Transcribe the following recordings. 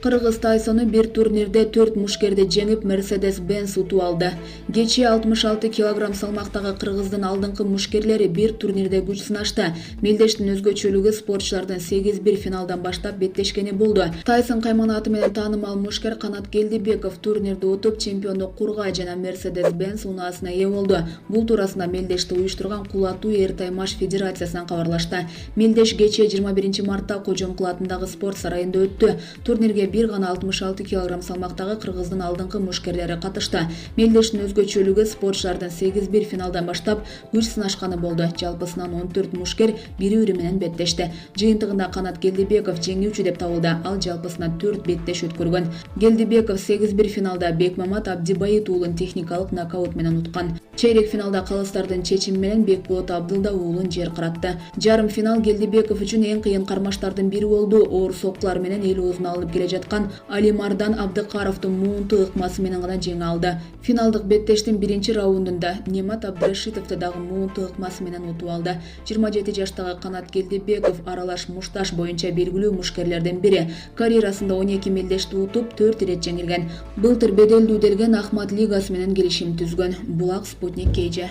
Кыргыз Тайсону бир турнирде 4 мушкерди жеңип Mercedes-Benz утуп алды. Кечээ 66 кг салмактагы кыргыздын алдыңкы мушкерлери бир турнирде күч сынашты. Мелдештин өзгөчөлүгү спортчулардын 8-1 финалдан баштап беттешкени болду. Тайсон кайманаты менен таанымал мушкер Канат Келдибеков турнирди утуп чемпиондук кургай жана Mercedes-Benz унаасына ээ болду. Бул туурасында Мелдешти уюштурган Кулатуу Эртаймаш Федерациясынан кабарлашты. Мелдеш кечээ 21 мартта Кожомкул атындагы спорт сарайында өттү. Турнирге бир гана 66 кг салмактагы кыргыздын алдыңкы мушкерлери катышты. Мелдештин өзгөчөлүгү спортчулардын 8-1 финалдан баштап күч сынашканы болду. Жалпысынан 14 мушкер бири-бири менен беттешти. Жыйынтыгында Канат Келдибеков жеңүүчү деп табылды. Ал жалпысынан 4 беттеш өткөргөн. Келдибеков 8-1 финалда Бекмамат Абдибайыт уулун техникалык нокаут менен уткан. Чейрек финалда калыстардын чечими менен Бекболот Абдылда уулун жер каратты. Жарым финал Келдибеков үчүн эң кыйын кармаштардын бири болду. Оор соккулар менен эл оозуна алып келе жаткан Алимардан Абдыкаровдун муунтуу ыкмасы менен гана жеңе алды. Финалдык беттештин биринчи раундунда Немат Абдрашитовду дагы муунтуу ыкмасы менен утуп алды. 27 жаштагы Канат Келдибеков аралаш мушташ боюнча белгилүү мушкерлерден бири. Карьерасында 12 мелдешти утуп 4 ирет жеңилген. Былтыр беделдүү делген Ахмат Лигасы менен келишим түзгөн. Булак Спутник KG.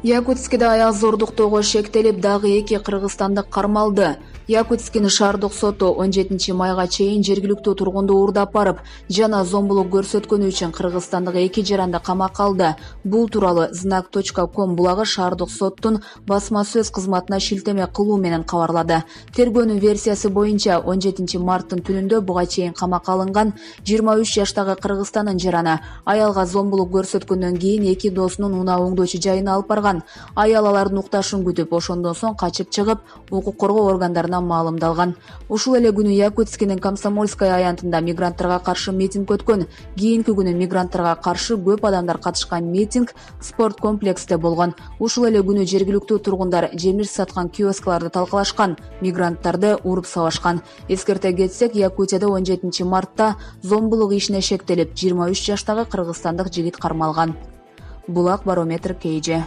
Якутскиде аяк зордуктоого шектелип дагы 2 кыргызстандык кармалды. Якутскинин шаардык соту 17 майга чейин жергиликтүү тургунду уурдап барып, жана зомбулук көрсөткөнү үчүн кыргызстандык 2 жаранды камакка алды. Бул тууралуу знак.com булагы шаардык соттун басма сөз кызматына шилтеме кылуу менен кабарлады. Тергөөнүн версиясы боюнча 17 марттын түнүндө буга чейин камакка алынган 23 жаштагы Кыргызстандын жараны аялга зомбулук көрсөткөндөн кийин 2 досунун унаа оңдоочу жайына алып барган. Аял алардын укташын күтүп, ошондон соң качып чыгып, укук коргоо органдарына маалымдалган. Ушул эле күнү Якутскинин Комсомольская аянтында мигранттарга каршы митинг өткөн. Кийинки күнү мигранттарга каршы көп адамдар катышкан митинг спорт комплексте болгон. Ушул эле күнү жергиликтүү тургундар жемиш саткан киоскларды талкалашкан, мигранттарды уруп сабашкан. Эскерте кетсек, Якутияда 17 мартта зомбулук ишине шектелип 23 жаштагы кыргызстандык жигит кармалган. Булак Барометр KG.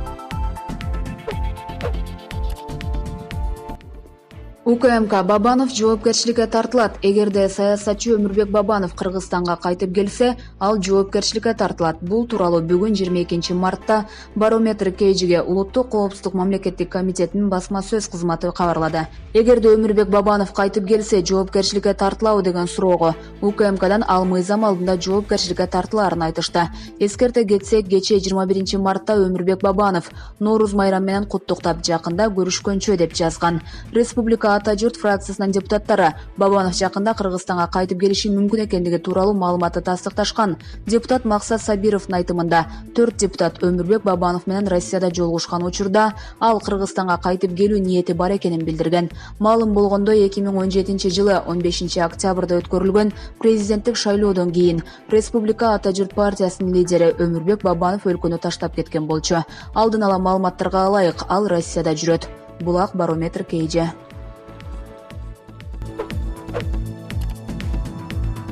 УКМК Бабанов жоопкерчиликке тартылат. Эгерде саясатчы Өмүрбек Бабанов Кыргызстанга кайтып келсе, ал жоопкерчиликке тартылат. Бул тууралуу бүгүн 22 мартта Барометр KG'ге Улуттук коопсуздук мамлекеттик комитетинин басма сөз кызматы кабарлады. Эгерде Өмүрбек Бабанов кайтып келсе, жоопкерчиликке тартылабы деген суроого УКМКдан ал мыйзам алдында жоопкерчиликке тартылаарын айтышты. Эскерте кетсек, кечээ 21 мартта Өмүрбек Бабанов Нооруз майрам менен куттуктап, жакында көрүшкөнчө деп жазган. Республика Ата журт фракциясынын депутаттары Бабанов жакында Кыргызстанга кайтып келиши мүмкүн экендиги тууралуу маалыматты тастыкташкан. Депутат Максат Сабировдун айтымында 4 депутат Өмүрбек Бабанов менен Россияда жолугушкан учурда ал Кыргызстанга кайтып келүү ниети бар экенин билдирген. Маалым болгондой, 2017 жылы 15 октябрда өткөрүлгөн президенттик шайлоодон кийин Республика Ата журт партиясынын лидери Өмүрбек Бабанов өлкөнү таштап кеткен болчу. Алдын ала маалыматтарга ылайык, ал Россияда жүрөт. Булак Барометр KG.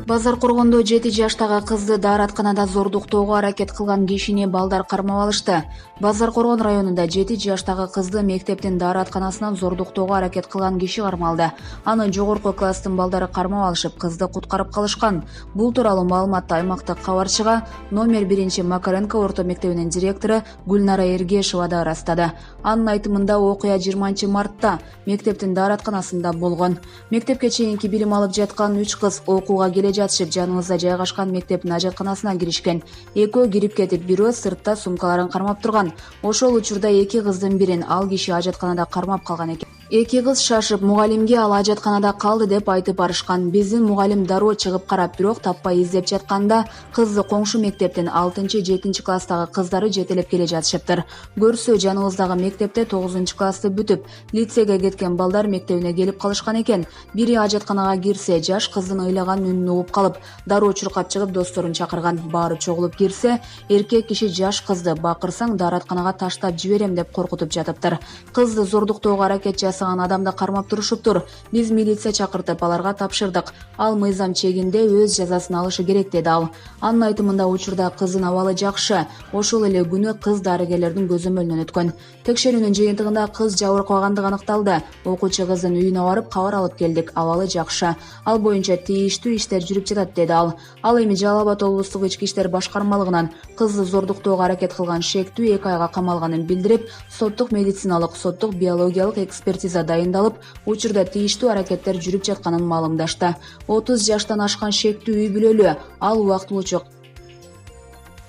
Базар Коргондо 7 жаштагы кызды дааратканада зордуктоого аракет кылган кишини балдар кармап алышты. Базар Коргон районунда 7 жаштагы кызды мектептин дааратканасынан зордуктоого аракет кылган киши кармалды. Аны жогорку класстын балдары кармап алышып, кызды куткарып калышкан. Бул тууралуу маалыматты аймактык кабарчыга номер 1 Макаренко орто мектебинин директору Гүлнара Эргешева да ырастады. Анын айтымында окуя 20 мартта мектептин дааратканасында болгон. Мектепке чейинки билим алып жаткан 3 кыз окууга келе жатышып, жаныбызда жайгашкан мектептин ажатканасына киришкен. Экөө кирип кетип, бирөө сыртта сумкаларын кармап турган. Ошол учурда 2 кыздын бирин ал киши ажатканада кармап калган экен. 2 кыз шашып, мугалимге ал ажатканада калды деп айтып барышкан. Биздин мугалим дароо чыгып карап, бирок таппай издеп жатканда кызды коңшу мектептин 6-7 класстагы кыздары жетелеп келе жатышыптыр. Көрсө, жаныбыздагы мектепте 9 классты бүтүп, лицейге кеткен балдар мектебине келип калышкан экен. Бири ажатканага кирсе, жаш кыздын ыйлаган үнүн угуп калып, дароо чуркап чыгып досторун чакырган. Баары чогулуп кирсе, эркек киши жаш кызды бакырсаң дааратканага таштап жиберем деп коркутуп жатыптыр. Кызды зордуктоого аракет жасап жасаган адамды кармап турушуптур. Биз милиция чакыртып аларга тапшырдык. Ал мыйзам чегинде өз жазасын алышы керек, деди ал. Анын айтымында учурда кыздын абалы жакшы. Ошол эле күнү кыз дарыгерлердин көзөмөлүнөн өткөн. Текшерүүнүн жыйынтыгында кыз жабыркагандыгы аныкталды. Окуучу кыздын үйүнө барып кабар алып келдик. Абалы жакшы. Ал боюнча тийиштүү иштер жүрүп жатат, деди ал. Ал эми Жалал Абад облустук ички иштер башкармалыгынан кызды зордуктоого аракет кылган шектүү 2 айга камалганын билдирип, соттук медициналык, соттук биологиялык экспертиза дайындалып, учурда тийиштүү аракеттер жүрүп жатканын маалымдашты. 30 жаштан ашкан шектүү үй бүлөлүү,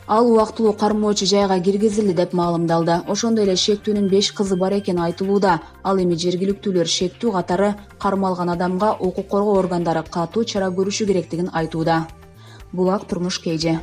ал убактылуу кармоочу жайга киргизилди деп маалымдалды. Ошондой эле шектүүнүн 5 кызы бар экени айтылууда. Ал эми жергиликтүүлөр шектүү катары кармалган адамга укук коргоо органдары катуу чара көрүшү керектигин айтууда. Булак турмуш KG.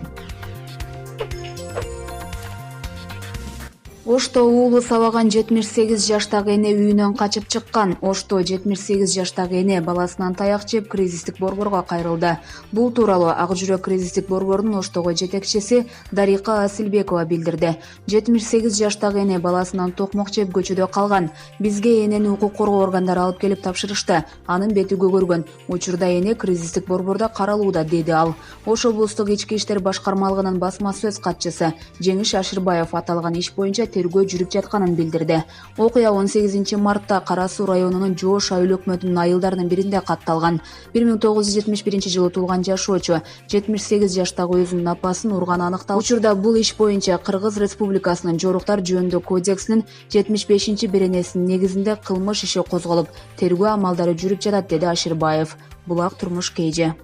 Ошто уулу сабаган 78 жаштагы эне үйүнөн качып чыккан. Ошто 78 жаштагы эне баласынан таяк жеп кризистик борборго кайрылды. Бул тууралуу Ак жүрөк кризистик борборунун Оштогу жетекчиси Дарика Асилбекова билдирди. 78 жаштагы эне баласынан токмок жеп көчөдө калган. Бизге энени укук коргоо органдары алып келип тапшырышты. Анын бети көгөргөн. Учурда эне кризистик борбордо каралууда, деди ал. Ош облустук ички иштер башкармалыгынын басма сөз катчысы Жеңиш Ашырбаев аталган иш боюнча тергөө жүрүп жатканын билдирди. Окуя 18 мартта Кара Суу районунун Жоош айыл өкмөтүнүн айылдарынын биринде катталган. 1971 жылы туулган жашоочу 78 жаштагы өзүнүн апасын урганы аныкталды. Учурда бул иш боюнча Кыргыз Республикасынын жоруктар жөнүндө кодексинин 75-беренесинин негизинде кылмыш иши козголуп, тергөө амалдары жүрүп жатат, деди Ашырбаев. Булак турмуш KG.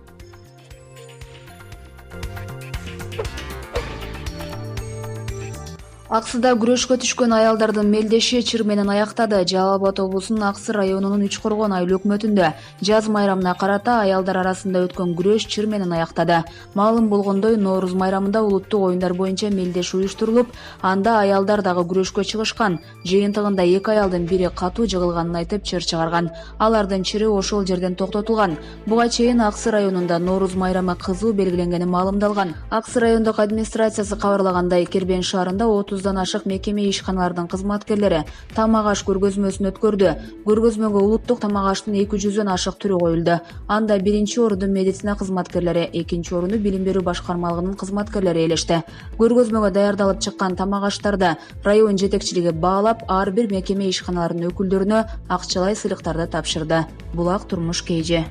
Аксыда күрөшкө түшкөн аялдардын мелдеши чыр менен аяктады. Жалал Абад облусунун Аксы районунун Үч Коргон айыл өкмөтүндө жаз майрамына карата аялдар арасында өткөн күрөш чыр менен аяктады. Маалым болгондой, Нооруз майрамында улуттук оюндар боюнча мелдеш уюштурулуп, анда аялдар дагы күрөшкө чыгышкан. Жыйынтыгында 2 аялдын бири катуу жыгылганын айтып чыр чыгарган. Алардын чыры ошол жерден токтотулган. Буга чейин Аксы районунда Нооруз майрамы кызуу белгиленгени маалымдалган. Аксы райондук администрациясы кабарлагандай, Кербен шаарында 30-дан ашык мекеме ишканалардын кызматкерлери тамак аш көргөзмөсүн өткөрдү. Көргөзмөгө улуттук тамак аштын 200-дөн ашык түрү коюлду. Анда биринчи орунду медицина кызматкерлери, экинчи орунду билим берүү башкармалыгынын кызматкерлери ээлешти. Көргөзмөгө даярдалып чыккан тамак аштарды район жетекчилиги баалап, ар бир мекеме ишканаларынын өкүлдөрүнө акчалай сыйлыктарды тапшырды. Булак турмуш KG.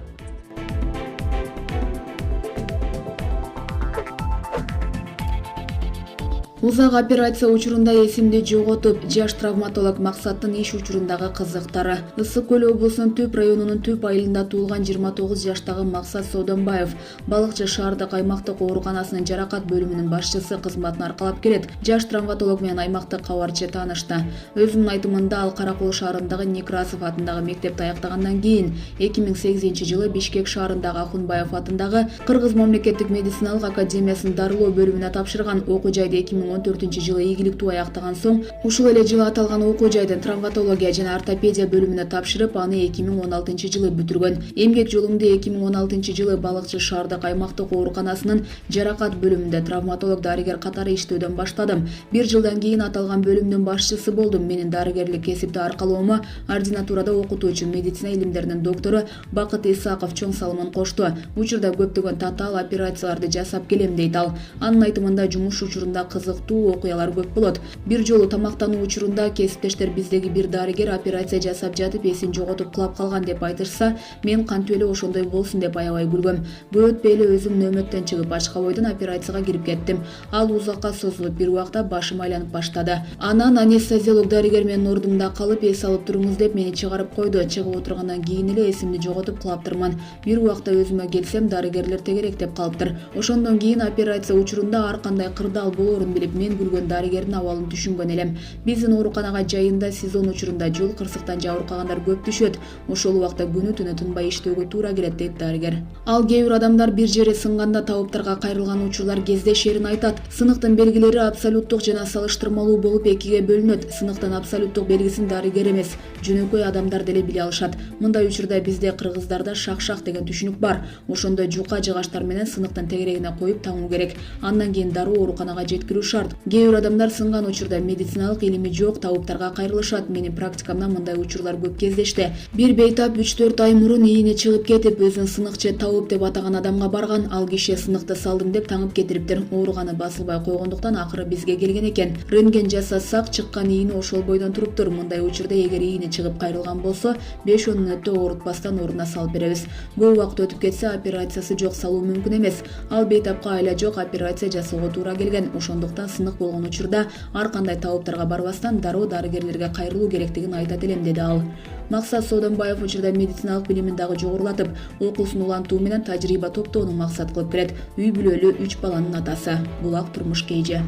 Узак операция учурунда эсимди жоготуп, жаш травматолог Максаттын иш учурундагы кызыктары. Ысык Көл облусунун Түп районунун Түп айылында туулган 29 жаштагы Максат Содонбаев Балыкчы шаардык аймактык ооруканасынын жаракат бөлүмүнүн башчысы кызматын аркалап келет. Жаш травматолог менен аймактык кабарчы таанышты. Өзүнүн айтымында ал Каракол шаарындагы Некрасов атындагы мектепти аяктагандан кийин 2008-жылы Бишкек шаарындагы Ахунбаев атындагы Кыргыз мамлекеттик медициналык академиясынын дарылоо бөлүмүнө тапшырган. Окуу жайды 2014-жылы ийгиликтүү аяктаган соң, ушул эле жылы аталган окуу жайдын травматология жана ортопедия бөлүмүнө тапшырып, аны 2016-жылы бүтүргөн. Эмгек жолумду 2016-жылы Балыкчы шаардык аймактык ооруканасынын жаракат бөлүмүндө травматолог дарыгер катары иштөөдөн баштадым. 1 жылдан кийин аталган бөлүмдүн башчысы болдум. Менин дарыгерлик кесипти аркалоомо ординатурада окутуучу, медицина илимдеринин доктору Бакыт Исаков чоң салымын кошту. Учурда көптөгөн татаал операцияларды жасап келем, дейт ал. Анын айтымында жумуш учурунда кызыктуу окуялар көп болот. Бир жолу тамактануу учурунда кесиптештер биздеги бир дарыгер операция жасап жатып эсин жоготуп кулап калган деп айтышса, мен кантип эле ошондой болсун деп аябай күлгөм. Көп өтпөй эле өзүм нөөмөттөн чыгып ачка бойдон операцияга кирип кеттим. Ал узакка созулуп, бир убакта башым айланып баштады. Анан анестезиолог дарыгер менин ордумда калып, эс алып туруңуз деп мени чыгарып койду. Чыгып отургандан кийин эле эсимди жоготуп кулаптырман. Бир убакта өзүмө келсем, дарыгерлер тегерек деп калыптыр. Ошондон кийин операция учурунда ар кандай кырдаал болоорун билип, мен күлгөн дарыгердин абалын түшүнгөн элем. Биздин ооруканага жайында сезон учурунда жол кырсыктан жабыркагандар көп түшөт. Ошол убакта күнү түнү тынбай иштөөгө туура келет, дейт дарыгер. Ал кээ бир адамдар бир жери сынганда табыптарга кайрылган учурлар кездешерин айтат. Сыныктын белгилери абсолюттук жана салыштырмалуу болуп экиге бөлүнөт. Сыныктын абсолюттук белгисин дарыгер эмес, жөнөкөй адамдар деле биле алышат. Мындай учурда бизде кыргыздарда шак-шак деген түшүнүк бар. Ошондо жука жыгачтар менен сыныктын тегерегине коюп таңуу керек. Андан кийин дароо ооруканага жеткирүү шарт. Кээ бир адамдар сынган учурда медициналык илими жок табыптарга кайрылышат. Менин практикамда мындай учурлар көп кездешти. Бир бейтап 3-4 ай мурун ийине чыгып кетип, өзүн сыныкчы табып деп атаган адамга барган. Ал киши сыныкты салдым деп таңып кетириптир. Ооруканы басылбай койгондуктан акыры бизге келген экен. Рентген жасасак, чыккан ийини ошол бойдон туруптур. Мындай учурда эгер ийини чыгып кайрылган болсо, 5-10 мүнөттө оорутпастан ордуна салып беребиз. Көп убакыт өтүп кетсе, операциясы жок салуу мүмкүн эмес. Ал бейтапка айла жок операция жасоого туура келген. Ошондуктан сынык болгон учурда ар кандай табыптарга барбастан дароо дарыгерлерге кайрылуу керектигин айтат элем, деди ал. Максат Сооданбаев учурда медициналык билимин дагы жогорулатып, окуусун улантуу менен тажрыйба топтоону максат кылып келет. Үй бүлөлүү 3 баланын атасы. Булак турмуш KG.